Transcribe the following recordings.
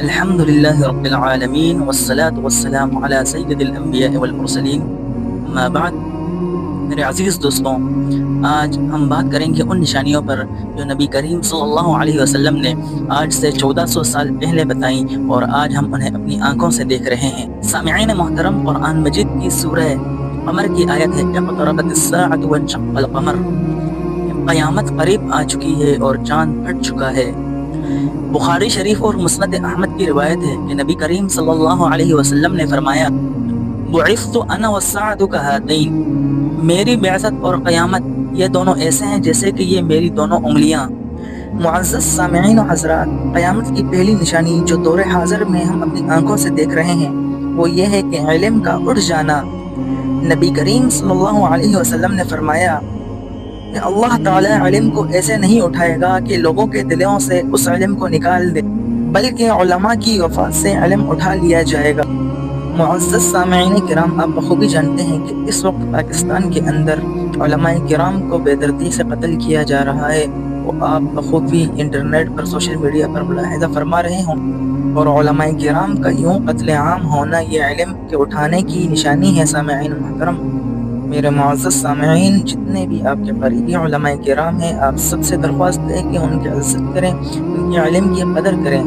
الحمدللہ رب العالمین والصلاة والسلام علی سید الانبیاء والمرسلین، اما بعد۔ میرے عزیز دوستوں، آج ہم بات کریں گے ان نشانیوں پر جو نبی کریم صلی اللہ علیہ وسلم نے آج سے 1400 سال پہلے بتائیں اور آج ہم انہیں اپنی آنکھوں سے دیکھ رہے ہیں۔ سامعین محترم، قرآن مجید کی سورہ قمر کی آیت ہے اقتربت الساعۃ وانشق القمر، قیامت قریب آ چکی ہے اور چاند پھٹ چکا ہے۔ بخاری شریف اور مسند احمد کی روایت ہے کہ نبی کریم صلی اللہ علیہ وسلم نے فرمایا، بعثت انا والساعۃ کہاتین، میری بعثت اور قیامت یہ دونوں ایسے ہیں جیسے کہ یہ میری دونوں انگلیاں۔ معزز سامعین و حضرات، قیامت کی پہلی نشانی جو دور حاضر میں ہم اپنی آنکھوں سے دیکھ رہے ہیں وہ یہ ہے کہ علم کا اٹھ جانا۔ نبی کریم صلی اللہ علیہ وسلم نے فرمایا کہ اللہ تعالیٰ علم کو ایسے نہیں اٹھائے گا کہ لوگوں کے دلوں سے اس علم کو نکال دے، بلکہ علماء کی وفات سے علم اٹھا لیا جائے گا۔ معزز سامعین کرام، آپ بخوبی جانتے ہیں کہ اس وقت پاکستان کے اندر علماء کرام کو بے دردی سے قتل کیا جا رہا ہے، وہ آپ بخوبی انٹرنیٹ پر سوشل میڈیا پر ملاحظہ فرما رہے ہوں، اور علماء کرام کا یوں قتل عام ہونا یہ علم کے اٹھانے کی نشانی ہے۔ سامعین محترم، میرے معزز سامعین، جتنے بھی آپ کے قریبی علماء کرام ہیں، آپ سب سے درخواست ہے کہ ان کی عزت کریں، ان کے علم کی قدر کریں،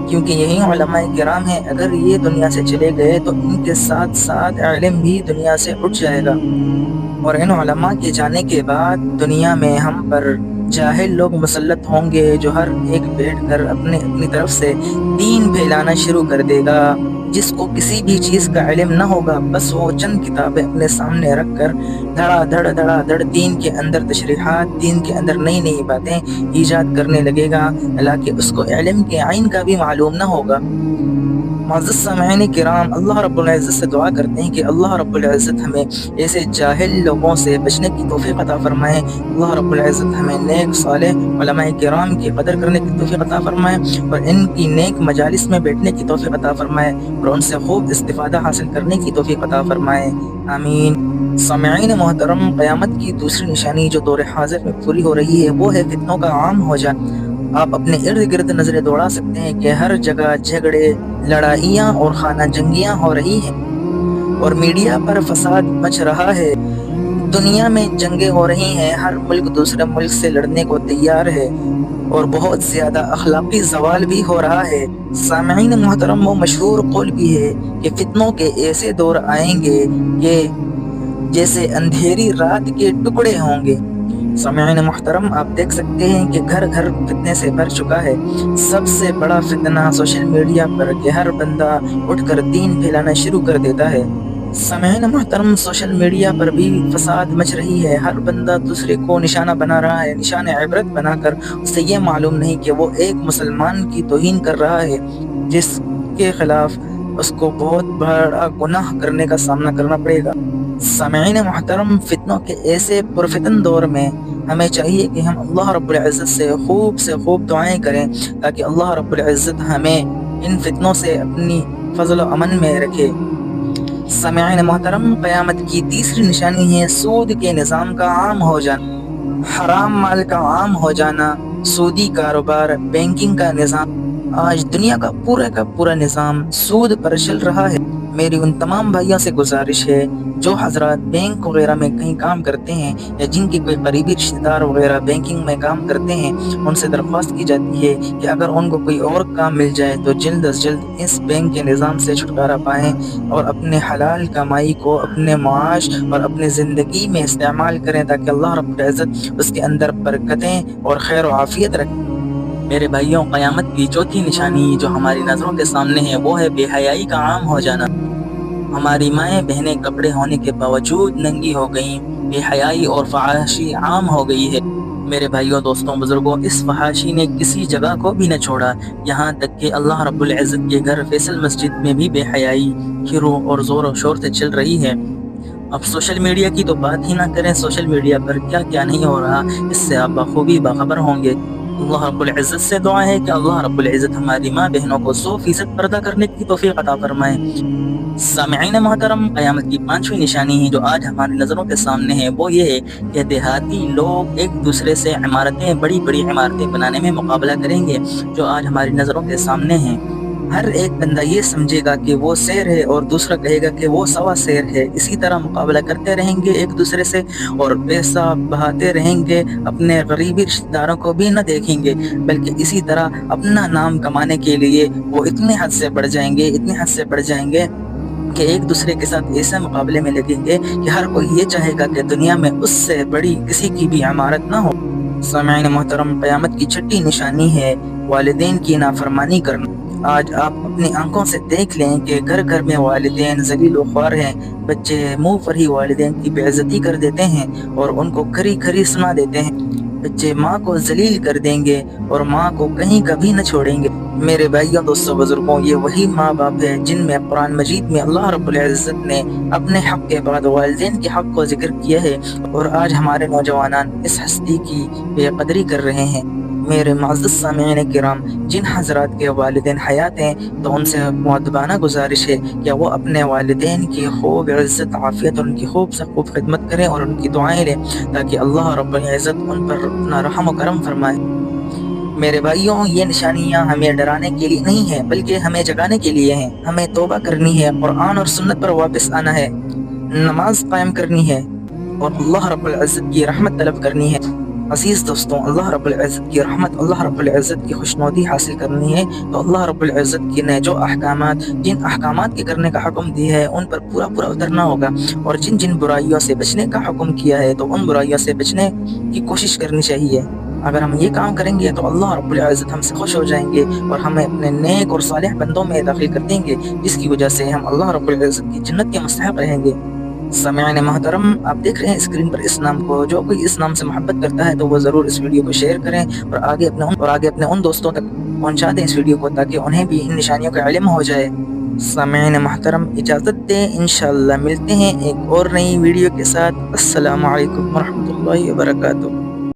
کیونکہ یہی علماء کرام ہیں۔ اگر یہ دنیا سے چلے گئے تو ان کے ساتھ ساتھ علم بھی دنیا سے اٹھ جائے گا، اور ان علماء کے جانے کے بعد دنیا میں ہم پر جاہل لوگ مسلط ہوں گے جو ہر ایک بیٹھ کر اپنی طرف سے دین پھیلانا شروع کر دے گا۔ جس کو کسی بھی چیز کا علم نہ ہوگا، بس وہ چند کتابیں اپنے سامنے رکھ کر دھڑا دھڑ دین کے اندر تشریحات، دین کے اندر نئی نئی باتیں ایجاد کرنے لگے گا، حالانکہ اس کو علم کے عین کا بھی معلوم نہ ہوگا۔ معزز سامعین کرام، اللہ رب العزت سے دعا کرتے ہیں کہ اللہ رب العزت ہمیں ایسے جاہل لوگوں سے بچنے کی توفیق عطا فرمائے۔ اللہ رب العزت ہمیں نیک صالح علماء کرام کی قدر کرنے کی توفیق عطا فرمائے، اور ان کی نیک مجالس میں بیٹھنے کی توفیق عطا فرمائے، اور ان سے خوب استفادہ حاصل کرنے کی توفیق عطا فرمائے، آمین۔ سامعین محترم، قیامت کی دوسری نشانی جو دور حاضر میں پوری ہو رہی ہے وہ ہے فتنوں کا عام ہو جانا۔ آپ اپنے ارد گرد نظریں دوڑا سکتے ہیں کہ ہر جگہ جھگڑے، لڑائیاں اور خانہ جنگیاں ہو رہی ہیں، اور میڈیا پر فساد مچ رہا ہے۔ دنیا میں جنگیں ہو رہی ہیں، ہر ملک دوسرے ملک سے لڑنے کو تیار ہے، اور بہت زیادہ اخلاقی زوال بھی ہو رہا ہے۔ سامعین محترم، وہ مشہور قول بھی ہے کہ فتنوں کے ایسے دور آئیں گے کہ جیسے اندھیری رات کے ٹکڑے ہوں گے۔ سامعین محترم، آپ دیکھ سکتے ہیں کہ گھر گھر فتنے سے بھر چکا ہے۔ سب سے بڑا فتنہ سوشل میڈیا پر کہ ہر بندہ اٹھ کر دین پھیلانا شروع کر دیتا ہے۔ سامعین محترم، سوشل میڈیا پر بھی فساد مچ رہی ہے، ہر بندہ دوسرے کو نشانہ بنا رہا ہے، نشانہ عبرت بنا کر اسے یہ معلوم نہیں کہ وہ ایک مسلمان کی توہین کر رہا ہے، جس کے خلاف اس کو بہت بڑا گناہ کرنے کا سامنا کرنا پڑے گا۔ سامعین محترم، فتنوں کے ایسے پرفتن دور میں ہمیں چاہیے کہ ہم اللہ رب العزت سے خوب دعائیں کریں تاکہ اللہ رب العزت ہمیں ان فتنوں سے اپنی فضل و امن میں رکھے۔ سامعین محترم، قیامت کی تیسری نشانی ہے سود کے نظام کا عام ہو جانا، حرام مال کا عام ہو جانا، سودی کاروبار، بینکنگ کا نظام۔ آج دنیا کا پورا نظام سود پر چل رہا ہے۔ میری ان تمام بھائیوں سے گزارش ہے جو حضرات بینک وغیرہ میں کہیں کام کرتے ہیں یا جن کے کوئی قریبی رشتہ دار وغیرہ بینکنگ میں کام کرتے ہیں، ان سے درخواست کی جاتی ہے کہ اگر ان کو کوئی اور کام مل جائے تو جلد از جلد اس بینک کے نظام سے چھٹکارا پائیں اور اپنے حلال کمائی کو اپنے معاش اور اپنی زندگی میں استعمال کریں تاکہ اللہ رب العزت اس کے اندر برکتیں اور خیر و عافیت رکھیں۔ میرے بھائیوں، قیامت کی چوتھی نشانی جو ہماری نظروں کے سامنے ہے وہ ہے بے حیائی کا عام ہو جانا۔ ہماری مائیں بہنیں کپڑے ہونے کے باوجود ننگی ہو گئیں، بے حیائی اور فحاشی عام ہو گئی ہے۔ میرے بھائیوں، دوستوں، بزرگوں، اس فحاشی نے کسی جگہ کو بھی نہ چھوڑا، یہاں تک کہ اللہ رب العزت کے گھر فیصل مسجد میں بھی بے حیائی گروہ اور زور و شور سے چل رہی ہے۔ اب سوشل میڈیا کی تو بات ہی نہ کریں، سوشل میڈیا پر کیا کیا نہیں ہو رہا، اس سے آپ بخوبی باخبر ہوں گے۔ اللہ رب العزت سے دعا ہے کہ اللہ رب العزت ہماری ماں بہنوں کو 100% پردہ کرنے کی توفیق عطا فرمائے۔ سامعین محترم، قیامت کی پانچویں نشانی ہے جو آج ہماری نظروں کے سامنے ہے وہ یہ ہے کہ دیہاتی لوگ ایک دوسرے سے بڑی بڑی عمارتیں بنانے میں مقابلہ کریں گے، جو آج ہماری نظروں کے سامنے ہیں۔ ہر ایک بندہ یہ سمجھے گا کہ وہ شیر ہے اور دوسرا کہے گا کہ وہ سوا شیر ہے. اسی طرح مقابلہ کرتے رہیں گے ایک دوسرے سے اور پیسہ بہاتے رہیں گے. اپنے غریبی رشتہ داروں کو بھی نہ دیکھیں گے بلکہ اسی طرح اپنا نام کمانے کے لیے وہ اتنے حد سے بڑھ جائیں گے کہ ایک دوسرے کے ساتھ ایسے مقابلے میں لگیں گے کہ ہر کوئی یہ چاہے گا کہ دنیا میں اس سے بڑی کسی کی بھی عمارت نہ ہو. سامعین محترم، قیامت کی چھٹی نشانی ہے والدین کی نافرمانی کرنا. آج آپ اپنی آنکھوں سے دیکھ لیں کہ گھر گھر میں والدین ذلیل و خوار ہیں. بچے منہ پر ہی والدین کی بے عزتی کر دیتے ہیں اور ان کو کھری کھری سنا دیتے ہیں. بچے ماں کو ذلیل کر دیں گے اور ماں کو کہیں کبھی نہ چھوڑیں گے. میرے بھائیوں، دوستوں، بزرگوں، یہ وہی ماں باپ ہے جن میں قرآن مجید میں اللہ رب العزت نے اپنے حق کے بعد والدین کے حق کو ذکر کیا ہے، اور آج ہمارے نوجوانان اس ہستی کی بے قدری کر رہے ہیں. میرے معزز سامعین کرام، جن حضرات کے والدین حیات ہیں تو ان سے مؤدبانہ گزارش ہے کہ وہ اپنے والدین کی خوب عزت عافیت اور ان کی خوب سے خوب خدمت کریں اور ان کی دعائیں لیں تاکہ اللہ رب العزت ان پر اپنا رحم و کرم فرمائے. میرے بھائیوں، یہ نشانیاں ہمیں ڈرانے کے لیے نہیں ہیں بلکہ ہمیں جگانے کے لیے ہیں. ہمیں توبہ کرنی ہے، قرآن اور سنت پر واپس آنا ہے، نماز قائم کرنی ہے اور اللہ رب العزت کی رحمت طلب کرنی ہے. عزیز دوستوں، اللہ رب العزت کی رحمت، اللہ رب العزت کی خوشنودی حاصل کرنی ہے تو اللہ رب العزت کی نے جو جن احکامات کے کرنے کا حکم دیا ہے ان پر پورا اترنا ہوگا، اور جن برائیوں سے بچنے کا حکم کیا ہے تو ان برائیوں سے بچنے کی کوشش کرنی چاہیے. اگر ہم یہ کام کریں گے تو اللہ رب العزت ہم سے خوش ہو جائیں گے اور ہمیں اپنے نیک اور صالح بندوں میں داخل کر دیں گے، جس کی وجہ سے ہم اللہ رب العزت کی جنت کے مستحق رہیں گے. سامعین محترم، آپ دیکھ رہے ہیں اسکرین پر اس نام کو. جو کوئی اس نام سے محبت کرتا ہے تو وہ ضرور اس ویڈیو کو شیئر کریں اور آگے اپنے ان دوستوں تک پہنچا دیں اس ویڈیو کو تاکہ انہیں بھی ان نشانیوں کا علم ہو جائے. سامعین محترم، اجازت دیں، انشاءاللہ ملتے ہیں ایک اور نئی ویڈیو کے ساتھ. السلام علیکم ورحمۃ اللہ وبرکاتہ.